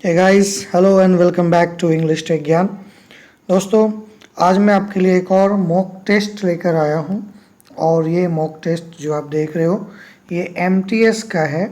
Hey guys, hello and welcome back to English tech Gyan. दोस्तों, आज मैं आपके लिए एक और मॉक टेस्ट लेकर आया हूं और ये मॉक टेस्ट जो आप देख रहे हो ये एमटीएस का है।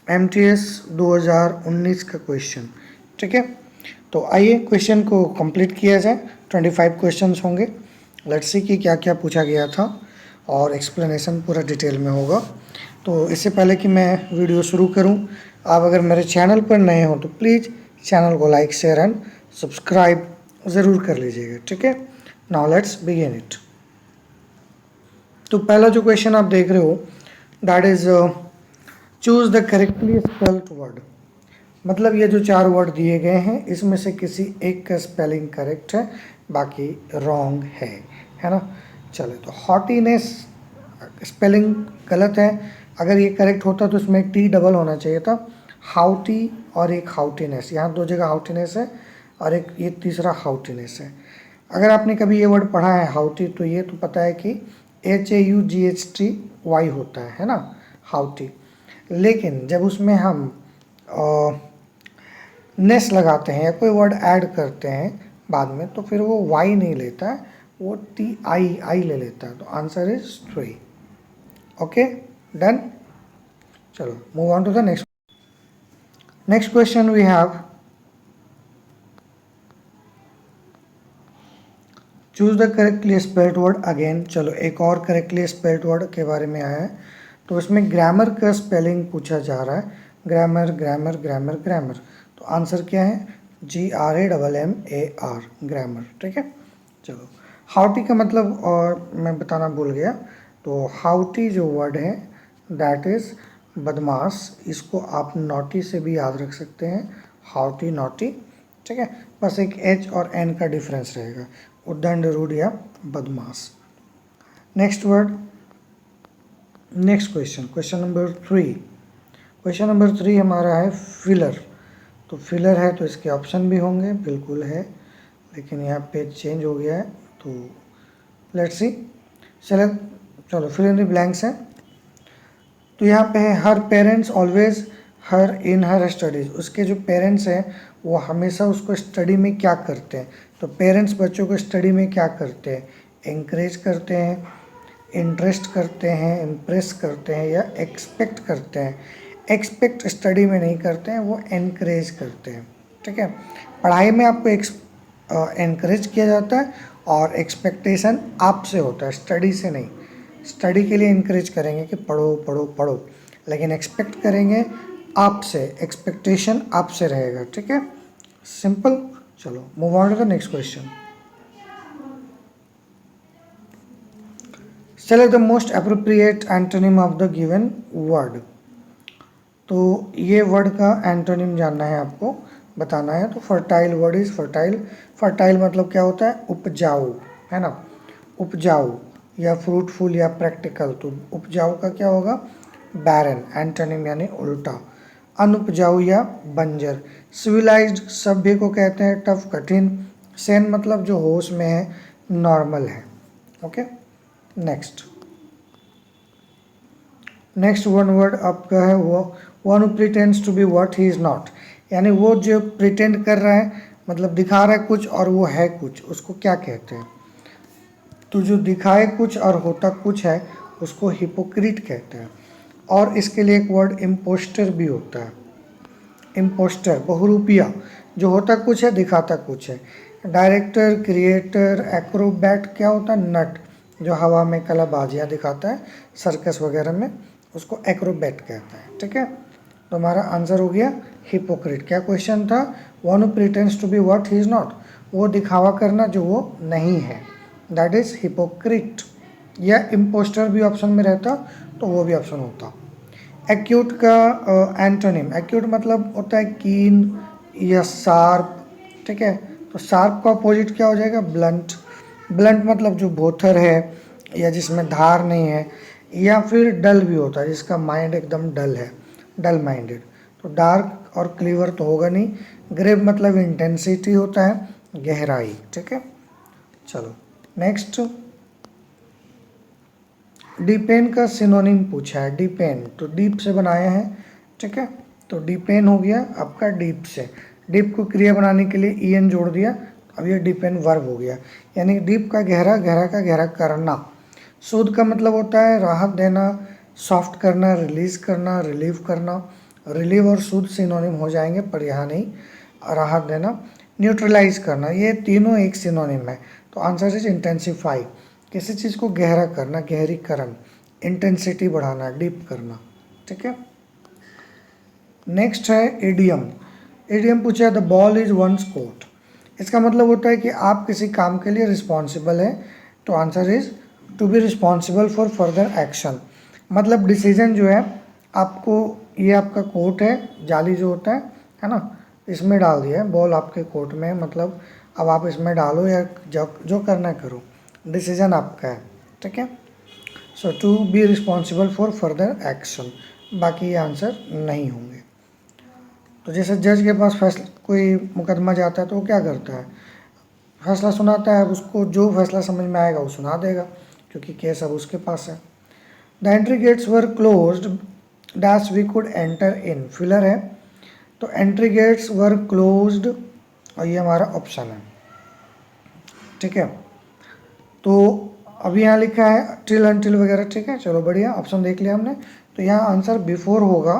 एमटीएस 2019 का क्वेश्चन, ठीक है। तो आइए क्वेश्चन को कंप्लीट किया जाए। 25 क्वेश्चंस होंगे। लेट्स सी कि क्या क्या पूछा गया था और एक्सप्लेनेशन पूरा डिटेल में होगा। तो इससे पहले कि मैं वीडियो शुरू करूं, आप अगर मेरे चैनल पर नए हो तो प्लीज़ चैनल को लाइक शेयर एंड सब्सक्राइब ज़रूर कर लीजिएगा, ठीक है। Now let's begin it. तो पहला जो क्वेश्चन आप देख रहे हो that is choose the correctly spelled word. मतलब ये जो चार वर्ड दिए गए हैं इसमें से किसी एक का स्पेलिंग करेक्ट है, बाकी रॉन्ग है ना। चलो, तो हॉटीनेस स्पेलिंग गलत है। अगर ये करेक्ट होता तो इसमें एक टी डबल होना चाहिए था। हाउटी और एक हाउटीनेस, यहाँ दो जगह हाउटीनेस है और एक ये तीसरा हाउटीनेस है। अगर आपने कभी ये वर्ड पढ़ा है हाउटी, तो ये तो पता है कि HAUGHTY होता है ना, हाउटी। लेकिन जब उसमें हम नेस लगाते हैं या कोई वर्ड ऐड करते हैं बाद में, तो फिर वो वाई नहीं लेता है, वो TI ले लेता है। तो आंसर इज 3। Okay, done. चलो move on to the next question we have choose the correctly spelled word again. चलो, एक और करेक्टली स्पेल्ड वर्ड के बारे में आया है। तो इसमें ग्रामर का स्पेलिंग पूछा जा रहा है। Grammar grammar grammar grammar. तो आंसर क्या है? GRAMMAR, ग्रामर, ठीक है। चलो, हाउटी का मतलब और मैं बताना भूल गया। तो हाउटी जो वर्ड है दैट इज़ बदमाश। इसको आप नॉटी से भी याद रख सकते हैं, हाउटी नॉटी, ठीक है। बस एक H और N का डिफरेंस रहेगा, उद्दंड, रूड या बदमाश। Next word, next question number 3। Question number 3 हमारा है फिलर। तो फिलर है तो इसके ऑप्शन भी होंगे, बिल्कुल है, लेकिन यहाँ पेज चेंज हो गया है। तो लेट्स सी। चलो फिल इन द ब्लैंक्स है। तो यहाँ पे है हर पेरेंट्स ऑलवेज हर इन हर स्टडीज़। उसके जो पेरेंट्स हैं वो हमेशा उसको स्टडी में क्या करते हैं? तो पेरेंट्स बच्चों को स्टडी में क्या करते हैं? इंकरेज करते हैं, इंटरेस्ट करते हैं, इम्प्रेस करते हैं या एक्सपेक्ट करते हैं। एक्सपेक्ट स्टडी में नहीं करते हैं, वो इनकरेज करते हैं, ठीक है। पढ़ाई में आपको इनकरेज किया जाता है और एक्सपेक्टेशन आपसे होता है, स्टडी से नहीं। स्टडी के लिए इनकरेज करेंगे कि पढ़ो पढ़ो पढ़ो, लेकिन एक्सपेक्ट करेंगे आपसे, एक्सपेक्टेशन आपसे रहेगा, ठीक है। सिंपल। चलो move on to the next question. Select the most appropriate antonym of the given word. तो ये वर्ड का एंटोनिम जानना है आपको, बताना है। तो fertile word is fertile. Fertile मतलब क्या होता है? उपजाऊ, है ना। उपजाऊ या फ्रूटफुल या प्रैक्टिकल। तो उपजाऊ का क्या होगा? बैरन, एंटोनिम यानी उल्टा। अनुपजाऊ या बंजर। सिविलाइज्ड, सभ्य को कहते हैं टफ, कठिन। सेन मतलब जो होश में है, नॉर्मल है। ओके, नेक्स्ट वन वर्ड आपका है वो one who pretends to be what he is not. यानी वो जो प्रिटेंड कर रहा है, मतलब दिखा रहा है कुछ और वो है कुछ, उसको क्या कहते हैं? तो जो दिखाए कुछ और होता कुछ है उसको हिपोक्रीट कहते हैं। और इसके लिए एक वर्ड इम्पोस्टर भी होता है। इम्पोस्टर, बहुरूपिया, जो होता कुछ है दिखाता कुछ है। डायरेक्टर, क्रिएटर, एक्रोबैट क्या होता है? नट, जो हवा में कलाबाजियाँ दिखाता है सर्कस वगैरह में, उसको एक्रोबैट कहता है, ठीक है। तो हमारा आंसर हो गया हिपोक्रेट। क्या क्वेश्चन था? One who pretends to be what he is not, वो दिखावा करना जो वो नहीं है, दैट इज़ हिपोक्रेट। या इम्पोस्टर भी ऑप्शन में रहता तो वो भी ऑप्शन होता। एक्यूट का एंटोनिम, एक्यूट मतलब होता है कीन या शार्प, ठीक है। तो शार्प का अपोजिट क्या हो जाएगा? ब्लंट। ब्लंट मतलब जो भोथर है या जिसमें धार नहीं है। या फिर डल भी होता है, जिसका माइंड एकदम डल है, डल माइंडेड। तो डार्क और क्लीवर तो होगा नहीं। ग्रेव मतलब इंटेंसिटी होता है, गहराई, ठीक है। चलो नेक्स्ट, डिपेन का सिनोनिम पूछा है। डिपेन तो डीप से बनाया है, ठीक है। तो डिपेन हो गया आपका डीप से। डीप को क्रिया बनाने के लिए ई एन जोड़ दिया, अब ये डिपेंड वर्ब हो गया। यानी डीप का गहरा, गहरा का गहरा करना। सूद का मतलब होता है राहत देना, सॉफ्ट करना, रिलीज करना, रिलीव करना। रिलीव और सूद सिनोनिम हो जाएंगे, पर यहाँ नहीं। राहत देना, न्यूट्रलाइज करना, ये तीनों एक सिनोनिम है। तो आंसर इज इंटेंसिफाई। किसी चीज़ को गहरा करना, गहरीकरण, इंटेंसिटी बढ़ाना, डीप करना। ठीक है। नेक्स्ट है एडियम। एडियम पूछा the ball is one's court. इसका मतलब होता है कि आप किसी काम के लिए रिस्पॉन्सिबल हैं। तो answer is to be responsible for further action. मतलब डिसीजन जो है आपको, ये आपका कोर्ट है, जाली जो होता है ना, इसमें डाल दिया है, बॉल आपके कोर्ट में है, मतलब अब आप इसमें डालो या जो करना है करो, डिसीजन आपका है। ठीक है। So to be responsible for further action, बाकी ये आंसर नहीं होंगे। तो जैसे जज के पास फैसला, कोई मुकदमा जाता है तो वो क्या करता है, फैसला सुनाता है, उसको जो फैसला समझ में आएगा वो सुना देगा, क्योंकि केस अब उसके पास है। The entry gates were closed dash we could enter in, filler है, तो एंट्री गेट्स वर क्लोज्ड, और ये हमारा ऑप्शन है। ठीक है। तो अभी यहाँ लिखा है टिल अनटिल वगैरह। ठीक है, चलो बढ़िया, ऑप्शन देख लिया हमने। तो यहाँ आंसर बिफोर होगा,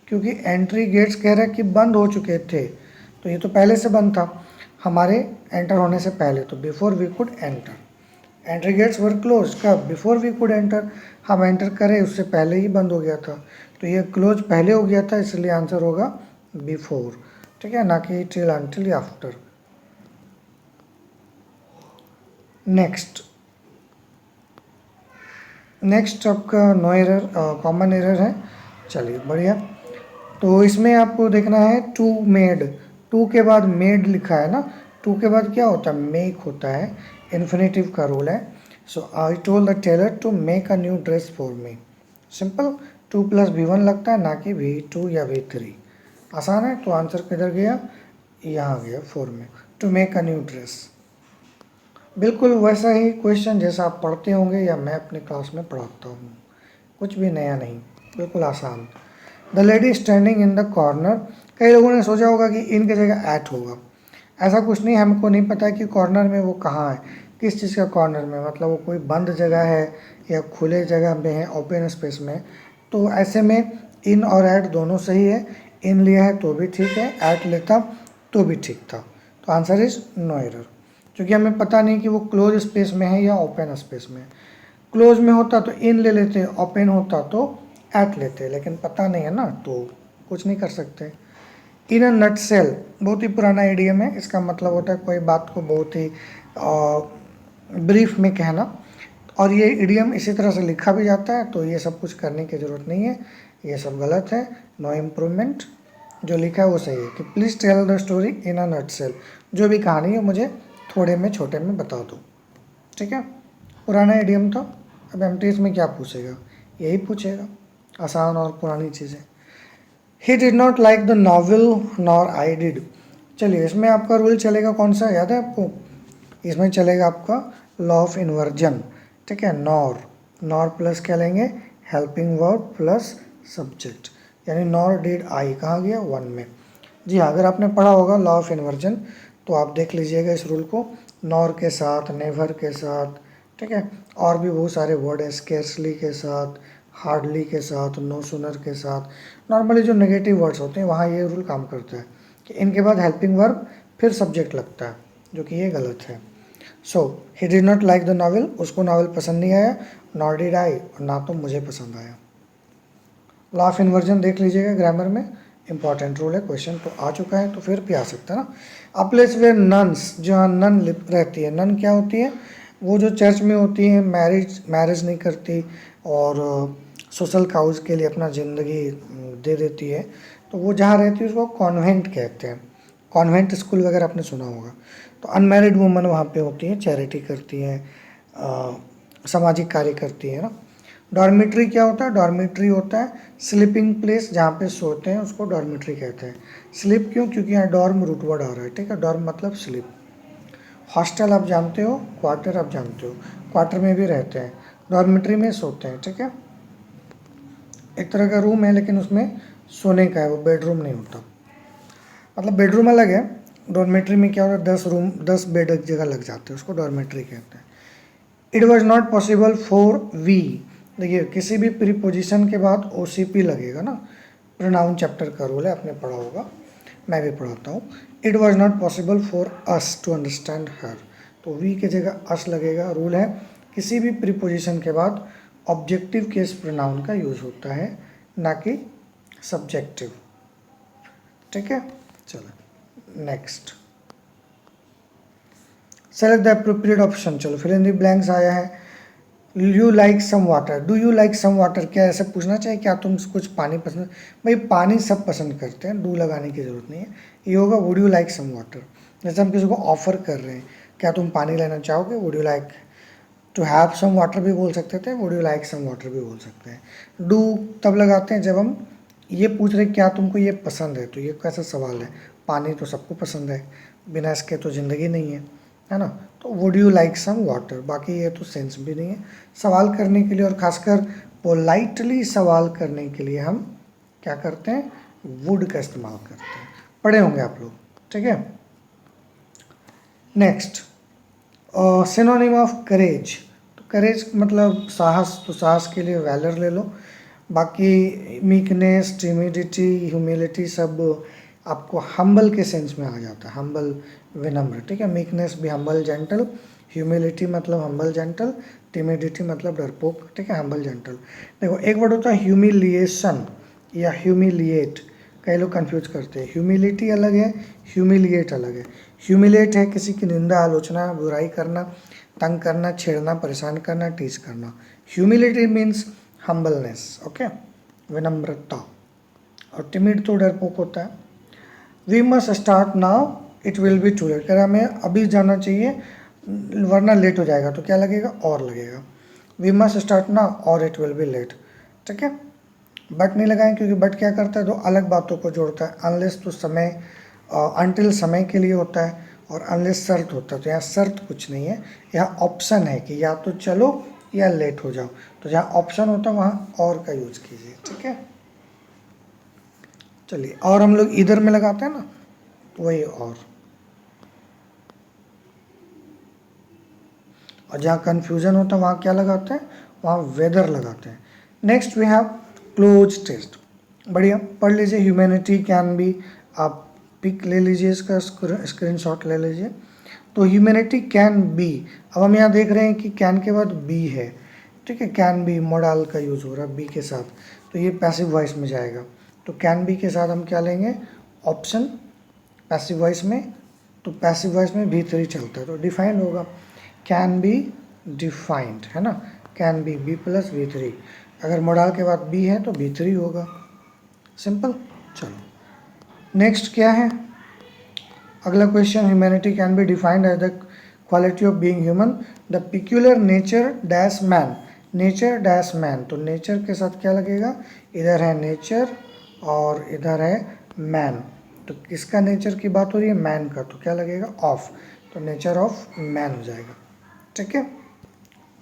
क्योंकि एंट्री गेट्स कह रहा है कि बंद हो चुके थे, तो ये तो पहले से बंद था हमारे एंटर होने से पहले, तो before we could enter. Entry gates were close कब, बिफोर वी कुड एंटर, हम एंटर करें उससे पहले ही बंद हो गया था, तो ये क्लोज पहले हो गया था, इसलिए आंसर होगा बिफोर। ठीक है, ना कि टिल अनटिल या आफ्टर। नेक्स्ट आपका नो एरर, कॉमन एरर है। चलिए बढ़िया। तो इसमें आपको देखना है टू मेड, टू के बाद मेड लिखा है ना, टू के बाद क्या होता है, मेक होता है, इन्फिनेटिव का रूल है। So I told the tailor to make a new dress for me. Simple, 2+V1 लगता है, ना कि V2 या V3। आसान है। तो आंसर किधर गया, यहाँ गया 4 में, to make a new dress. बिल्कुल वैसा ही क्वेश्चन जैसा आप पढ़ते होंगे या मैं अपने क्लास में पढ़ाता हूँ, कुछ भी नया नहीं, बिल्कुल आसान। The lady standing in the corner, कई लोगों ने सोचा होगा कि इन की जगह एट होगा, ऐसा कुछ नहीं, हमको नहीं पता कि कॉर्नर में वो कहाँ है, किस चीज़ का कॉर्नर में, मतलब वो कोई बंद जगह है या खुले जगह में है, ओपन स्पेस में। तो ऐसे में इन और एट दोनों सही है, इन लिया है तो भी ठीक है, एट लेता तो भी ठीक था। तो आंसर इज नो एरर, क्योंकि हमें पता नहीं कि वो क्लोज स्पेस में है या ओपन स्पेस में। क्लोज में होता तो इन ले लेते, ओपन होता तो एट लेते, लेकिन पता नहीं है ना, तो कुछ नहीं कर सकते। इन अ नट सेल बहुत ही पुराना इडियम है, इसका मतलब होता है कोई बात को बहुत ही ब्रीफ में कहना, और ये इडियम इसी तरह से लिखा भी जाता है, तो ये सब कुछ करने की ज़रूरत नहीं है, ये सब गलत है, नो इम्प्रूवमेंट। जो लिखा है वो सही है कि please tell the story in a nutshell, जो भी कहानी है मुझे थोड़े में छोटे में बता दो। ठीक है, पुराना इडियम था। अब एमटीएस में क्या पूछेगा, यही पूछेगा, आसान और पुरानी चीज़ें। ही did not like the novel nor I did. चलिए, इसमें आपका रूल चलेगा कौन सा, याद है आपको, इसमें चलेगा आपका लॉ ऑफ इन्वर्जन। ठीक है, नॉर, नॉर प्लस क्या लेंगे, हेल्पिंग वर्ब प्लस सब्जेक्ट, यानी नॉर डिड आई कहाँ गया, 1 में। जी हाँ, अगर आपने पढ़ा होगा लॉ ऑफ इन्वर्जन तो आप देख लीजिएगा इस रूल को, नॉर के साथ, नेवर के साथ, ठीक है, और भी बहुत सारे वर्ड है, स्केर्सली के साथ, हार्डली के साथ, नो सुनर के साथ। नॉर्मली जो नेगेटिव वर्ड्स होते हैं वहाँ ये रूल काम करता है कि इनके बाद हेल्पिंग वर्ब फिर सब्जेक्ट लगता है, जो कि ये गलत है। So he did not like the novel, उसको नावल पसंद नहीं आया, नॉर डिड आई, और ना तो मुझे पसंद आया। लॉ ऑफ इन्वर्जन देख लीजिएगा ग्रामर में, इंपॉर्टेंट रूल है, क्वेश्चन तो आ चुका है तो फिर भी आ सकता है ना। अ प्लेस वेयर नन्स, जहाँ नन रहती है, नन क्या होती है, वो जो चर्च में होती है, मैरिज नहीं करती और सोशल काउज के लिए अपना ज़िंदगी दे देती है, तो वो जहाँ रहती है उसको कॉन्वेंट कहते हैं। कॉन्वेंट स्कूल वगैरह आपने सुना होगा। तो अनमैरिड वुमन वहाँ पे होती हैं, चैरिटी करती हैं, सामाजिक कार्य करती है ना। डॉर्मेट्री क्या होता है, डॉर्मेट्री होता है स्लीपिंग प्लेस, जहाँ पे सोते हैं उसको डॉर्मेट्री कहते हैं। स्लीप क्यों, क्योंकि यहाँ डॉर्म रूट वर्ड आ रहा है, ठीक है, डॉर्म मतलब स्लीप। हॉस्टल आप जानते हो, क्वार्टर आप जानते हो, क्वार्टर में भी रहते हैं, डॉर्मेट्री में सोते हैं। ठीक है, एक तरह का रूम है लेकिन उसमें सोने का है, वो बेडरूम नहीं होता। मतलब बेडरूम अलग है, डॉर्मेट्री में क्या होता है 10 बेड एक जगह लग जाते हैं, उसको डॉर्मेट्री कहते हैं। It was not possible for we, देखिए किसी भी प्रीपोजिशन के बाद OCP लगेगा ना, प्रोनाउन चैप्टर का रूल है, आपने पढ़ा होगा, मैं भी पढ़ाता हूँ। It was not possible for us to understand her, तो वी की जगह अस लगेगा। रूल है किसी भी प्रीपोजिशन के बाद ऑब्जेक्टिव केस प्रोनाउन का यूज होता है, ना कि सब्जेक्टिव। ठीक है, चलो next, select the appropriate option. चलो फिल इन द ब्लैंक्स आया है, you like some water, do you like some water, क्या ऐसे पूछना चाहिए क्या तुम कुछ पानी पसंद, भाई पानी सब पसंद करते हैं, डू लगाने की ज़रूरत नहीं है, ये होगा would you like some water. जैसे हम किसी को ऑफर कर रहे हैं, क्या तुम पानी लेना चाहोगे, would you like to have some water भी बोल सकते थे, would you like some water भी बोल सकते हैं। डू तब लगाते हैं जब हम ये पूछ रहे क्या तुमको ये पसंद है, तो ये कैसा सवाल है, पानी तो सबको पसंद है, बिना इसके तो ज़िंदगी नहीं है ना, तो would you like some water. बाकी ये तो सेंस भी नहीं है। सवाल करने के लिए और खासकर पोलाइटली सवाल करने के लिए हम क्या करते हैं, वुड का इस्तेमाल करते हैं, पढ़े होंगे आप लोग। ठीक है, नेक्स्ट सिनोनिम ऑफ करेज, तो करेज मतलब साहस, तो साहस के लिए वैलर ले लो। बाकी मीकनेस, टिमिडिटी, ह्यूमिलिटी सब आपको हम्बल के सेंस में आ जाता है, हम्बल विनम्र। ठीक है, मीकनेस भी हम्बल जेंटल, ह्यूमिलिटी मतलब हम्बल जेंटल, टिमिडिटी मतलब डरपोक। ठीक है, हम्बल जेंटल। देखो एक वर्ड होता है ह्यूमिलिएशन या ह्यूमिलिएट, कई लोग कंफ्यूज करते हैं, ह्यूमिलिटी अलग है, ह्यूमिलिएट अलग है। ह्यूमिलिएट है किसी की निंदा, आलोचना, बुराई करना, तंग करना, छेड़ना, परेशान करना, टीज करना। ह्यूमिलिटी मीन्स हम्बलनेस, ओके, विनम्रता। और टिमिड तो डरपोक होता है। We must start now, it will be too late, कह रहा हमें अभी जाना चाहिए वरना लेट हो जाएगा, तो क्या लगेगा, और लगेगा। वी मस्ट स्टार्ट नाउ और इट विल बी लेट। ठीक है, बट नहीं लगाएं क्योंकि बट क्या करता है, दो अलग बातों को जोड़ता है। अनलेस तो समय, अनटिल समय के लिए होता है, और अनलेस शर्त होता है, तो यहाँ शर्त कुछ नहीं है, यहाँ ऑप्शन है कि या तो चलो या लेट हो जाओ, तो जहाँ ऑप्शन होता है वहाँ और का यूज कीजिए। ठीक है, चलिए, और हम लोग इधर में लगाते हैं ना, वही और जहाँ कन्फ्यूजन होता है वहाँ क्या लगाते हैं, वहाँ वेदर लगाते हैं। Next we have cloze test, बढ़िया पढ़ लीजिए। ह्यूमैनिटी कैन बी, आप पिक ले लीजिए, इसका स्क्रीनशॉट ले लीजिए। तो ह्यूमैनिटी कैन बी, अब हम यहाँ देख रहे हैं कि कैन के बाद बी है। ठीक है, कैन बी मोडाल का यूज़ हो रहा है बी के साथ, तो ये पैसिव वॉइस में जाएगा। तो कैन बी के साथ हम क्या लेंगे, ऑप्शन, पैसिव वॉइस में, तो पैसिव वॉइस में V3 चलता है, तो डिफाइंड होगा, कैन बी डिफाइंड, है ना, can be B plus V3, अगर मोडाल के बाद बी है तो V3 होगा, सिंपल। चलो नेक्स्ट क्या है, अगला question, humanity can be defined as the quality of being human, the peculiar nature dash man, nature dash man, तो नेचर के साथ क्या लगेगा, इधर है नेचर और इधर है मैन, तो किसका नेचर की बात हो रही है, मैन का, तो क्या लगेगा, ऑफ, तो नेचर ऑफ मैन हो जाएगा। ठीक है,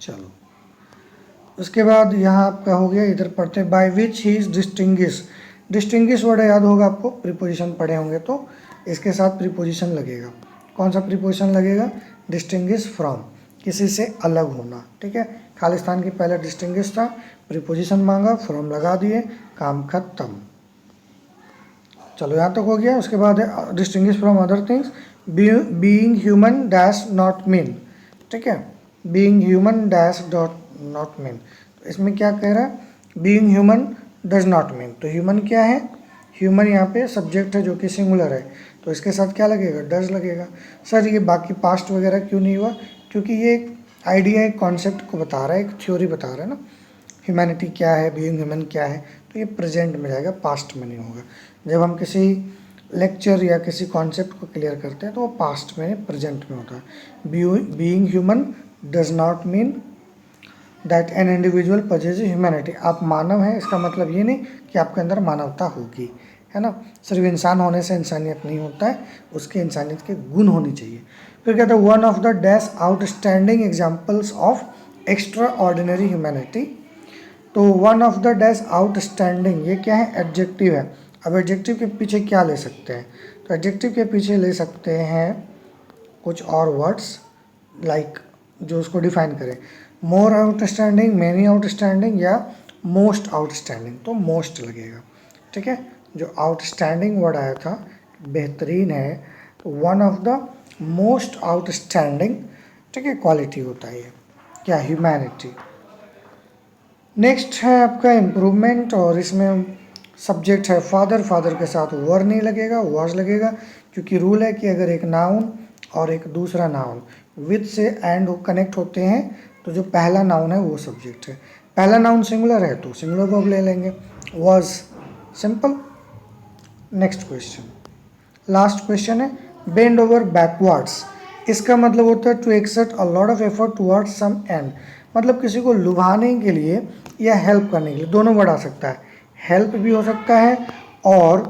चलो उसके बाद यहाँ आपका हो गया, इधर पढ़ते हैं, by which he is distinguish, distinguish word याद होगा आपको, प्रीपोजिशन पढ़े होंगे तो इसके साथ प्रीपोजिशन लगेगा। कौन सा प्रीपोजिशन लगेगा, डिस्टिंग्विश फ्रॉम, किसी से अलग होना। ठीक है, खालिस्तान की पहले डिस्टिंग्विश था, प्रीपोजिशन मांगा, फ्रॉम लगा दिए, काम खत्म। चलो यहाँ तक हो गया। उसके बाद है distinguish from other things, being human dash not mean. ठीक है, being human dash not mean, तो इसमें क्या कह रहा है, being human does not mean, तो ह्यूमन क्या है, ह्यूमन यहाँ पे सब्जेक्ट है जो कि सिंगुलर है, तो इसके साथ क्या लगेगा, डज लगेगा। सर ये बाकी पास्ट वगैरह क्यों नहीं हुआ, क्योंकि ये एक आइडिया, एक कॉन्सेप्ट को बता रहा है, एक थ्योरी बता रहा है ना, ह्यूमैनिटी क्या है, बीइंग ह्यूमन क्या है, तो ये प्रेजेंट में जाएगा, पास्ट में नहीं होगा। जब हम किसी लेक्चर या किसी कॉन्सेप्ट को क्लियर करते हैं तो वो पास्ट में, प्रेजेंट में होता है। Being human does not mean that an individual पजेज humanity, आप मानव हैं इसका मतलब ये नहीं कि आपके अंदर मानवता होगी, है ना, सिर्फ इंसान होने से इंसानियत नहीं होता है, उसके इंसानियत के गुण होने चाहिए। फिर कहता है one of the dash outstanding examples of extraordinary humanity, तो one of the dash outstanding, ये क्या है, एडजेक्टिव है। अब एडजेक्टिव के पीछे क्या ले सकते हैं, तो तो एडजेक्टिव के पीछे ले सकते हैं कुछ और वर्ड्स लाइक जो उसको डिफाइन करें, मोर आउटस्टैंडिंग, मैनी आउटस्टैंडिंग या मोस्ट आउटस्टैंडिंग, तो मोस्ट लगेगा। ठीक है, जो आउटस्टैंडिंग वर्ड आया था बेहतरीन है, तो one of the most outstanding, ठीक है, क्वालिटी होता है ये, क्या, ह्यूमैनिटी। नेक्स्ट है आपका इम्प्रूवमेंट, और इसमें सब्जेक्ट है फादर, फादर के साथ वर नहीं लगेगा, वाज लगेगा, क्योंकि रूल है कि अगर एक नाउन और एक दूसरा नाउन विद से एंड कनेक्ट होते हैं तो जो पहला नाउन है वो सब्जेक्ट है। पहला नाउन सिंगुलर है तो सिंगुलर वर्ब ले लेंगे, was, simple. Next question, last question है बेंड ओवर बैकवर्ड्स। इसका मतलब होता है to exert a lot of effort towards some end, मतलब किसी को लुभाने के लिए या हेल्प करने के लिए, दोनों वर्ड आ सकता है, हेल्प भी हो सकता है और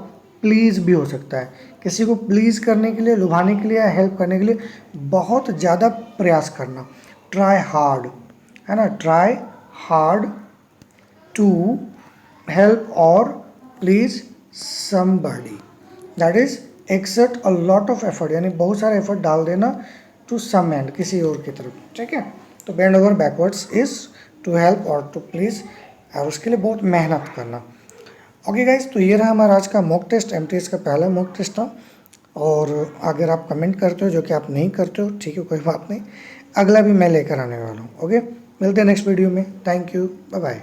प्लीज़ भी हो सकता है। किसी को प्लीज़ करने के लिए, लुभाने के लिए या हेल्प करने के लिए बहुत ज़्यादा प्रयास करना, ट्राई हार्ड, है ना, ट्राई हार्ड टू हेल्प और please somebody, that is exert a lot of effort, यानी बहुत सारा एफर्ट डाल देना टू सम एंड, किसी और की तरफ। ठीक है, तो bend over backwards is to help और टू प्लीज़, और उसके लिए बहुत मेहनत करना। ओके गाइस, तो ये रहा हमारा आज का मॉक टेस्ट, एमटीएस का पहला मॉक टेस्ट था। और अगर आप कमेंट करते हो, जो कि आप नहीं करते हो, ठीक है, कोई बात नहीं, अगला भी मैं लेकर आने वाला हूँ। ओके, मिलते हैं नेक्स्ट वीडियो में। Thank you, bye bye.